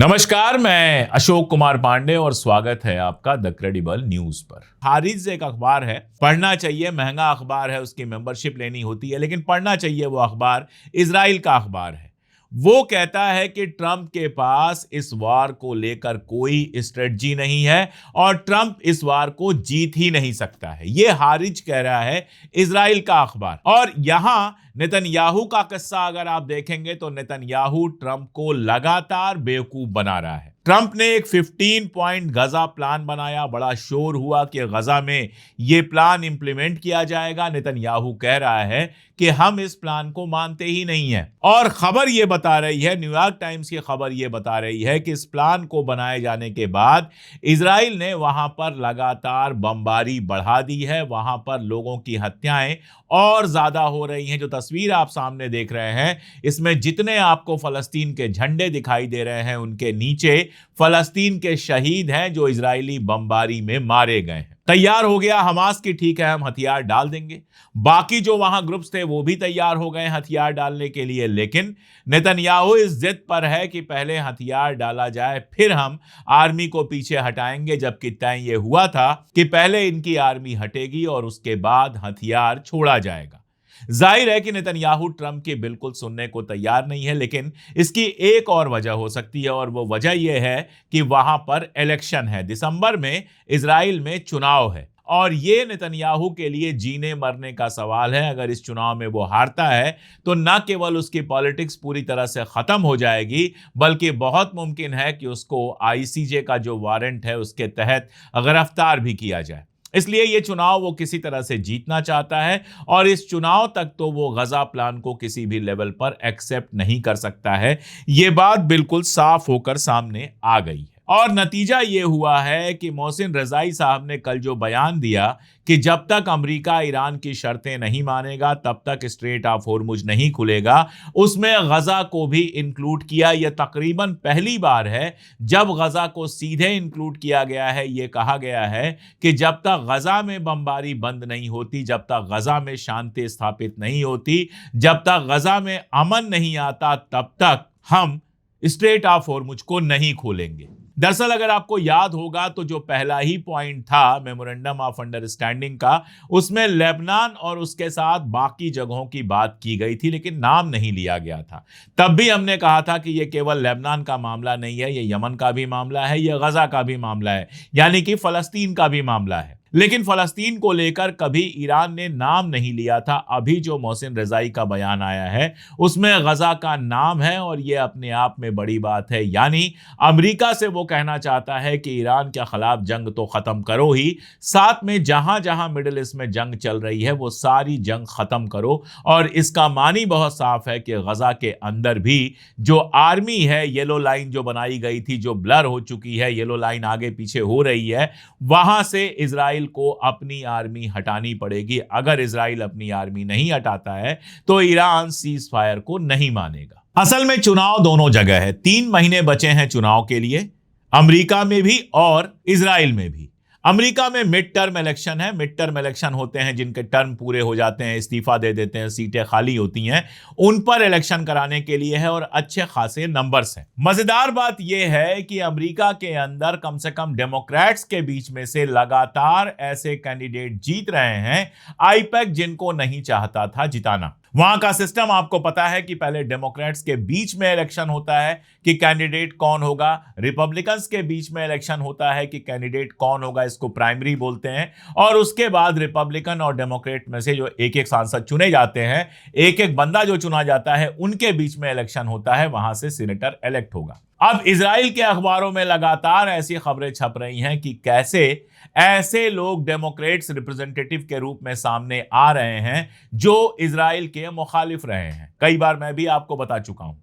नमस्कार, मैं अशोक कुमार पांडे और स्वागत है आपका द क्रेडिबल न्यूज पर। हारिज एक अखबार है, पढ़ना चाहिए, महंगा अखबार है, उसकी मेंबरशिप लेनी होती है, लेकिन पढ़ना चाहिए। वो अखबार इजराइल का अखबार है। वो कहता है कि ट्रंप के पास इस वार को लेकर कोई स्ट्रेटजी नहीं है और ट्रंप इस वार को जीत ही नहीं सकता है। ये हारिज कह रहा है इजराइल का अखबार। और यहां नेतन्याहू का किस्सा अगर आप देखेंगे तो नेतन्याहू ट्रंप को लगातार बेवकूफ बना रहा है। ट्रंप ने एक 15 पॉइंट गजा प्लान बनाया, बड़ा शोर हुआ कि गजा में यह प्लान इंप्लीमेंट किया जाएगा। नेतन्याहू कह रहा है कि हम इस प्लान को मानते ही नहीं है। और खबर यह बता रही है, न्यूयॉर्क टाइम्स की खबर यह बता रही है कि इस प्लान को बनाए जाने के बाद इजराइल ने वहां पर लगातार बमबारी बढ़ा दी है। वहां पर लोगों की हत्याएं और ज्यादा हो रही हैं। जो तस्वीर आप सामने देख रहे हैं, इसमें जितने आपको फलस्तीन के झंडे दिखाई दे रहे हैं, उनके नीचे फलस्तीन के शहीद हैं जो इजरायली बमबारी में मारे गए हैं। तैयार हो गया हमास की, ठीक है हम हथियार डाल देंगे। बाकी जो वहां ग्रुप्स थे वो भी तैयार हो गए हथियार डालने के लिए, लेकिन नेतन्याहू इस जिद पर है कि पहले हथियार डाला जाए फिर हम आर्मी को पीछे हटाएंगे। जबकि तय ये हुआ था कि पहले इनकी आर्मी हटेगी और उसके बाद हथियार छोड़ा जाएगा। जाहिर है कि नेतन्याहू ट्रंप की बिल्कुल सुनने को तैयार नहीं है, लेकिन इसकी एक और वजह हो सकती है और वो वजह यह है कि वहां पर इलेक्शन है। दिसंबर में इजराइल में चुनाव है और ये नेतन्याहू के लिए जीने मरने का सवाल है। अगर इस चुनाव में वो हारता है तो न केवल उसकी पॉलिटिक्स पूरी तरह से खत्म हो जाएगी, बल्कि बहुत मुमकिन है कि उसको आईसीजे का जो वारंट है उसके तहत गिरफ्तार भी किया जाए। इसलिए ये चुनाव वो किसी तरह से जीतना चाहता है और इस चुनाव तक तो वो गजा प्लान को किसी भी लेवल पर एक्सेप्ट नहीं कर सकता है। ये बात बिल्कुल साफ होकर सामने आ गई है। और नतीजा ये हुआ है कि मोहसिन रजाई साहब ने कल जो बयान दिया कि जब तक अमेरिका ईरान की शर्तें नहीं मानेगा तब तक स्ट्रेट ऑफ होर्मुज नहीं खुलेगा, उसमें गजा को भी इंक्लूड किया। यह तकरीबन पहली बार है जब गजा को सीधे इंक्लूड किया गया है। यह कहा गया है कि जब तक गजा में बमबारी बंद नहीं होती, जब तक गजा में शांति स्थापित नहीं होती, जब तक गजा में अमन नहीं आता, तब तक हम स्ट्रेट ऑफ होर्मुज को नहीं खोलेंगे। दरअसल अगर आपको याद होगा तो जो पहला ही पॉइंट था मेमोरेंडम ऑफ अंडरस्टैंडिंग का, उसमें लेबनान और उसके साथ बाकी जगहों की बात की गई थी, लेकिन नाम नहीं लिया गया था। तब भी हमने कहा था कि यह केवल लेबनान का मामला नहीं है, यह यमन का भी मामला है, यह गजा का भी मामला है, यानी कि फलस्तीन का भी मामला है। लेकिन फलस्तीन को लेकर कभी ईरान ने नाम नहीं लिया था। अभी जो मोहसिन रजाई का बयान आया है उसमें गजा का नाम है और यह अपने आप में बड़ी बात है। यानी अमेरिका से वो कहना चाहता है कि ईरान के खिलाफ जंग तो खत्म करो ही, साथ में जहां जहां मिडिल ईस्ट में जंग चल रही है वो सारी जंग खत्म करो। और इसका मानी बहुत साफ है कि गजा के अंदर भी जो आर्मी है, येलो लाइन जो बनाई गई थी, जो ब्लर हो चुकी है, येलो लाइन आगे पीछे हो रही है, वहां से इजराइल को अपनी आर्मी हटानी पड़ेगी। अगर इजराइल अपनी आर्मी नहीं हटाता है तो ईरान सीज फायर को नहीं मानेगा। असल में चुनाव दोनों जगह है, 3 महीने बचे हैं चुनाव के लिए, अमेरिका में भी और इजराइल में भी। अमेरिका में मिड टर्म इलेक्शन है। मिड टर्म इलेक्शन होते हैं जिनके टर्म पूरे हो जाते हैं, इस्तीफा दे देते हैं, सीटें खाली होती हैं, उन पर इलेक्शन कराने के लिए है और अच्छे खासे नंबर्स हैं। मजेदार बात यह है कि अमेरिका के अंदर कम से कम डेमोक्रेट्स के बीच में से लगातार ऐसे कैंडिडेट जीत रहे हैं आईपैक जिनको नहीं चाहता था जिताना। वहां का सिस्टम आपको पता है कि पहले डेमोक्रेट्स के बीच में इलेक्शन होता है कि कैंडिडेट कौन होगा, रिपब्लिकन्स के बीच में इलेक्शन होता है कि कैंडिडेट कौन होगा, इसको प्राइमरी बोलते हैं, और उसके बाद रिपब्लिकन और डेमोक्रेट में से जो एक एक सांसद चुने जाते हैं, एक एक बंदा जो चुना जाता है, उनके बीच में इलेक्शन होता है, वहां से सीनेटर इलेक्ट होगा। अब इजराइल के अखबारों में लगातार ऐसी खबरें छप रही हैं कि कैसे ऐसे लोग डेमोक्रेट्स रिप्रेजेंटेटिव के रूप में सामने आ रहे हैं जो इजराइल के मुखालिफ रहे हैं। कई बार मैं भी आपको बता चुका हूं,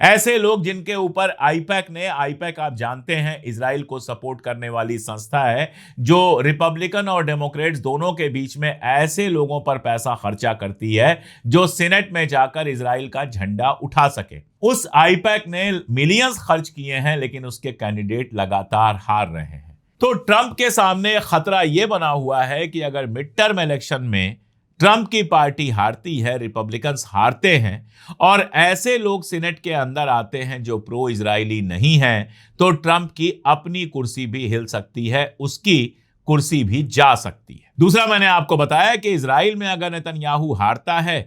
ऐसे लोग जिनके ऊपर आईपैक आप जानते हैं इजराइल को सपोर्ट करने वाली संस्था है जो रिपब्लिकन और डेमोक्रेट्स दोनों के बीच में ऐसे लोगों पर पैसा खर्चा करती है जो सीनेट में जाकर इजराइल का झंडा उठा सके। उस आईपैक ने मिलियंस खर्च किए हैं, लेकिन उसके कैंडिडेट लगातार हार रहे हैं। तो ट्रंप के सामने खतरा यह बना हुआ है कि अगर मिड टर्म इलेक्शन में ट्रंप की पार्टी हारती है, रिपब्लिकन्स हारते हैं और ऐसे लोग सीनेट के अंदर आते हैं जो प्रो इजरायली नहीं हैं, तो ट्रंप की अपनी कुर्सी भी हिल सकती है, उसकी कुर्सी भी जा सकती है। दूसरा, मैंने आपको बताया कि इजराइल में अगर नेतन्याहू हारता है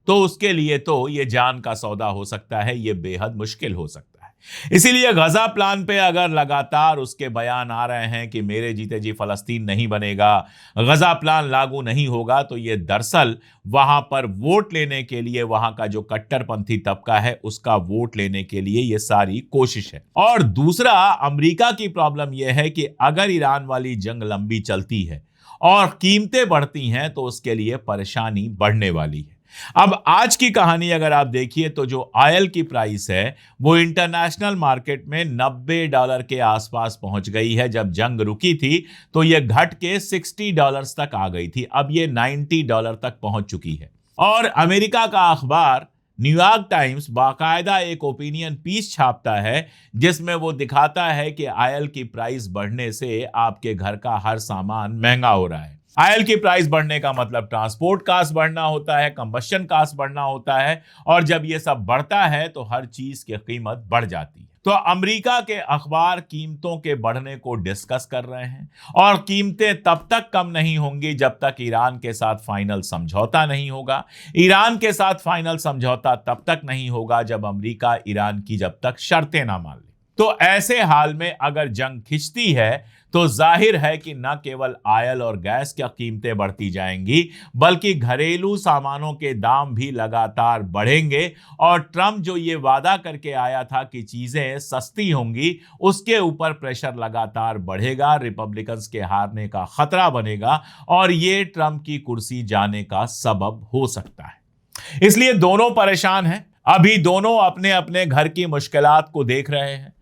तो उसके लिए तो ये जान का सौदा हो सकता है, ये बेहद मुश्किल हो सकता है। इसीलिए गजा प्लान पे अगर लगातार उसके बयान आ रहे हैं कि मेरे जीते जी फलस्तीन नहीं बनेगा, गजा प्लान लागू नहीं होगा, तो ये दरअसल वहां पर वोट लेने के लिए, वहां का जो कट्टरपंथी तबका है उसका वोट लेने के लिए ये सारी कोशिश है। और दूसरा, अमेरिका की प्रॉब्लम यह है कि अगर ईरान वाली जंग लंबी चलती है और कीमतें बढ़ती हैं तो उसके लिए परेशानी बढ़ने वाली है। अब आज की कहानी अगर आप देखिए तो जो ऑयल की प्राइस है वो इंटरनेशनल मार्केट में $90 के आसपास पहुंच गई है। जब जंग रुकी थी तो ये घट के $60 तक आ गई थी, अब ये $90 तक पहुंच चुकी है। और अमेरिका का अखबार न्यूयॉर्क टाइम्स बाकायदा एक ओपिनियन पीस छापता है जिसमें वो दिखाता है कि ऑयल की प्राइस बढ़ने से आपके घर का हर सामान महंगा हो रहा है। ऑयल की प्राइस बढ़ने का मतलब ट्रांसपोर्ट कास्ट बढ़ना होता है, कंबस्शन कास्ट बढ़ना होता है, और जब ये सब बढ़ता है तो हर चीज की कीमत बढ़ जाती है। तो अमेरिका के अखबार कीमतों के बढ़ने को डिस्कस कर रहे हैं और कीमतें तब तक कम नहीं होंगी जब तक ईरान के साथ फाइनल समझौता नहीं होगा। ईरान के साथ फाइनल समझौता तब तक नहीं होगा जब अमेरिका ईरान की जब तक शर्तें ना मान ले। तो ऐसे हाल में अगर जंग खिंचती है तो जाहिर है कि न केवल ऑयल और गैस की कीमतें बढ़ती जाएंगी बल्कि घरेलू सामानों के दाम भी लगातार बढ़ेंगे। और ट्रंप जो ये वादा करके आया था कि चीजें सस्ती होंगी, उसके ऊपर प्रेशर लगातार बढ़ेगा, रिपब्लिकन्स के हारने का खतरा बनेगा और ये ट्रंप की कुर्सी जाने का सबब हो सकता है। इसलिए दोनों परेशान हैं। अभी दोनों अपने अपने घर की मुश्किलात को देख रहे हैं।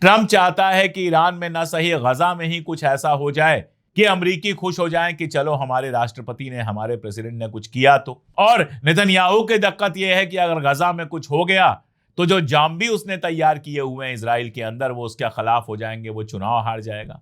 ट्रंप चाहता है कि ईरान में न सही गजा में ही कुछ ऐसा हो जाए कि अमरीकी खुश हो जाएं कि चलो हमारे राष्ट्रपति ने, हमारे प्रेसिडेंट ने कुछ किया तो। और नेतन्याहू की दिक्कत यह है कि अगर गजा में कुछ हो गया तो जो जाम्बी उसने तैयार किए हुए हैं इजराइल के अंदर वो उसके खिलाफ हो जाएंगे, वो चुनाव हार जाएगा।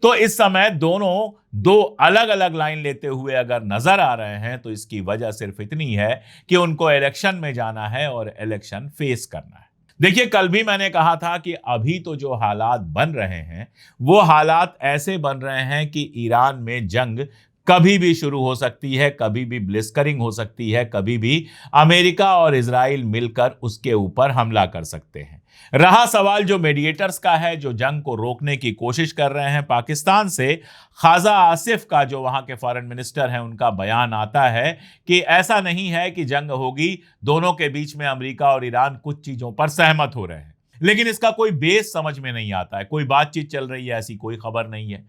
तो इस समय दोनों दो अलग अलग लाइन लेते हुए अगर नजर आ रहे हैं तो इसकी वजह सिर्फ इतनी है कि उनको इलेक्शन में जाना है और इलेक्शन फेस करना है। देखिए, कल भी मैंने कहा था कि अभी तो जो हालात बन रहे हैं वो हालात ऐसे बन रहे हैं कि ईरान में जंग कभी भी शुरू हो सकती है, कभी भी ब्लिस्करिंग हो सकती है, कभी भी अमेरिका और इजराइल मिलकर उसके ऊपर हमला कर सकते हैं। रहा सवाल जो मीडिएटर्स का है, जो जंग को रोकने की कोशिश कर रहे हैं पाकिस्तान से, ख्वाजा आसिफ का जो वहां के फॉरेन मिनिस्टर हैं उनका बयान आता है कि ऐसा नहीं है कि जंग होगी, दोनों के बीच में अमेरिका और ईरान कुछ चीजों पर सहमत हो रहे हैं, लेकिन इसका कोई बेस समझ में नहीं आता है। कोई बातचीत चल रही है ऐसी कोई खबर नहीं है।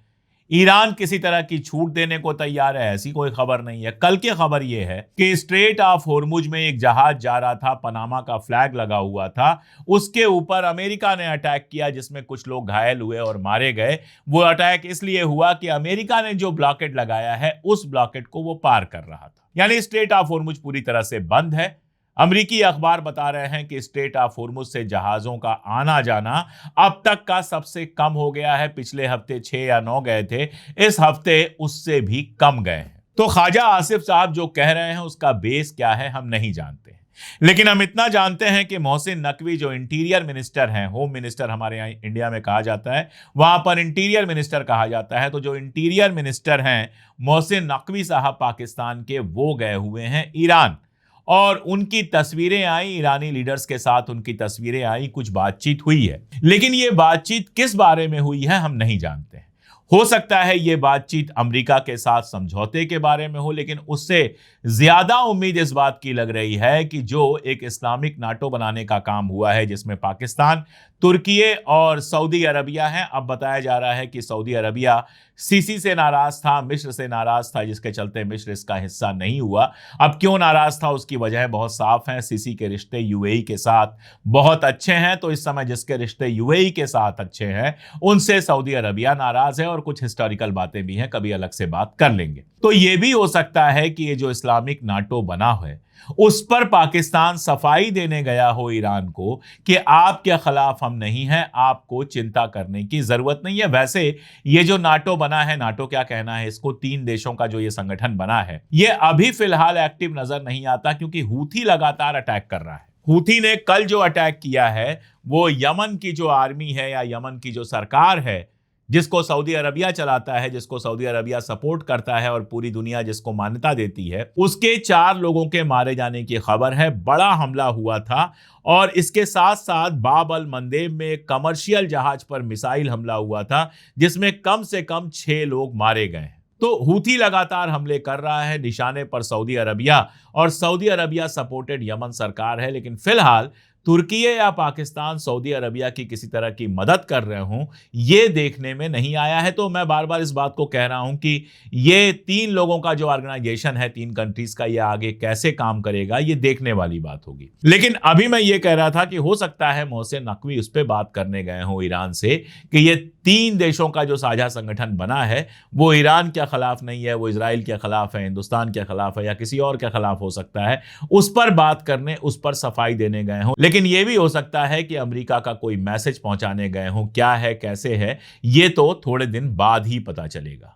ईरान किसी तरह की छूट देने को तैयार है ऐसी कोई खबर नहीं है। कल की खबर यह है कि स्ट्रेट ऑफ होर्मुज में एक जहाज जा रहा था, पनामा का फ्लैग लगा हुआ था, उसके ऊपर अमेरिका ने अटैक किया जिसमें कुछ लोग घायल हुए और मारे गए। वो अटैक इसलिए हुआ कि अमेरिका ने जो ब्लॉकेड लगाया है उस ब्लॉकेड को वो पार कर रहा था। यानी स्ट्रेट ऑफ होर्मुज पूरी तरह से बंद है। अमेरिकी अखबार बता रहे हैं कि स्ट्रेट ऑफ होर्मुज से जहाजों का आना जाना अब तक का सबसे कम हो गया है। पिछले हफ्ते 6 या 9 गए थे, इस हफ्ते उससे भी कम गए हैं। तो ख्वाजा आसिफ साहब जो कह रहे हैं उसका बेस क्या है हम नहीं जानते हैं, लेकिन हम इतना जानते हैं कि मोहसिन नकवी जो इंटीरियर मिनिस्टर हैं, होम मिनिस्टर हमारे यहाँ इंडिया में कहा जाता है, वहां पर इंटीरियर मिनिस्टर कहा जाता है, तो जो इंटीरियर मिनिस्टर हैं मोहसिन नकवी साहब पाकिस्तान के, वो गए हुए हैं ईरान और उनकी तस्वीरें आई, ईरानी लीडर्स के साथ उनकी तस्वीरें आई, कुछ बातचीत हुई है। लेकिन ये बातचीत किस बारे में हुई है हम नहीं जानते हैं। हो सकता है ये बातचीत अमेरिका के साथ समझौते के बारे में हो, लेकिन उससे ज्यादा उम्मीद इस बात की लग रही है कि जो एक इस्लामिक नाटो बनाने का काम हुआ है जिसमें पाकिस्तान, तुर्की और सऊदी अरबिया हैं। अब बताया जा रहा है कि सऊदी अरबिया सीसी से नाराज था, मिस्र से नाराज था, जिसके चलते मिस्र इसका हिस्सा नहीं हुआ। अब क्यों नाराज था उसकी वजह बहुत साफ है। सीसी के रिश्ते यूएई के साथ बहुत अच्छे हैं, तो इस समय जिसके रिश्ते यूएई के साथ अच्छे हैं उनसे सऊदी अरबिया नाराज है और कुछ हिस्टोरिकल बातें भी हैं, कभी अलग से बात कर लेंगे। तो ये भी हो सकता है कि ये जो इस्लामिक नाटो बना है उस पर पाकिस्तान सफाई देने गया हो ईरान को कि आपके खिलाफ हम नहीं हैं, आपको चिंता करने की जरूरत नहीं है। वैसे ये जो नाटो बना है, नाटो क्या कहना है इसको, 3 देशों का जो ये संगठन बना है, ये अभी फिलहाल एक्टिव नजर नहीं आता क्योंकि हूथी लगातार अटैक कर रहा है। हूथी ने कल जो अटैक किया है वो यमन की जो आर्मी है या यमन की जो सरकार है, जिसको सऊदी अरबिया चलाता है, जिसको सऊदी अरबिया सपोर्ट करता है और पूरी दुनिया जिसको मान्यता देती है, उसके 4 लोगों के मारे जाने की खबर है। बड़ा हमला हुआ था और इसके साथ साथ बाब अल मंदेब में एक कमर्शियल जहाज पर मिसाइल हमला हुआ था जिसमें कम से कम 6 लोग मारे गए हैं। तो हूथी लगातार हमले कर रहा है, निशाने पर सऊदी अरबिया और सऊदी अरबिया सपोर्टेड यमन सरकार है। लेकिन फिलहाल तुर्की या पाकिस्तान सऊदी अरबिया की किसी तरह की मदद कर रहे हों, ये देखने में नहीं आया है। तो मैं बार बार इस बात को कह रहा हूं कि ये 3 लोगों का जो ऑर्गेनाइजेशन है, 3 कंट्रीज का, ये आगे कैसे काम करेगा, ये देखने वाली बात होगी। लेकिन अभी मैं ये कह रहा था कि हो सकता है मोहसिन नकवी उस पर बात करने गए हों ईरान से कि ये 3 देशों का जो साझा संगठन बना है वो ईरान के खिलाफ नहीं है, वो इजराइल के खिलाफ है, हिंदुस्तान के खिलाफ है या किसी और के खिलाफ हो सकता है। उस पर बात करने, उस पर सफाई देने गए हों। लेकिन यह भी हो सकता है कि अमेरिका का कोई मैसेज पहुंचाने गए हों। क्या है, कैसे है, ये तो थोड़े दिन बाद ही पता चलेगा।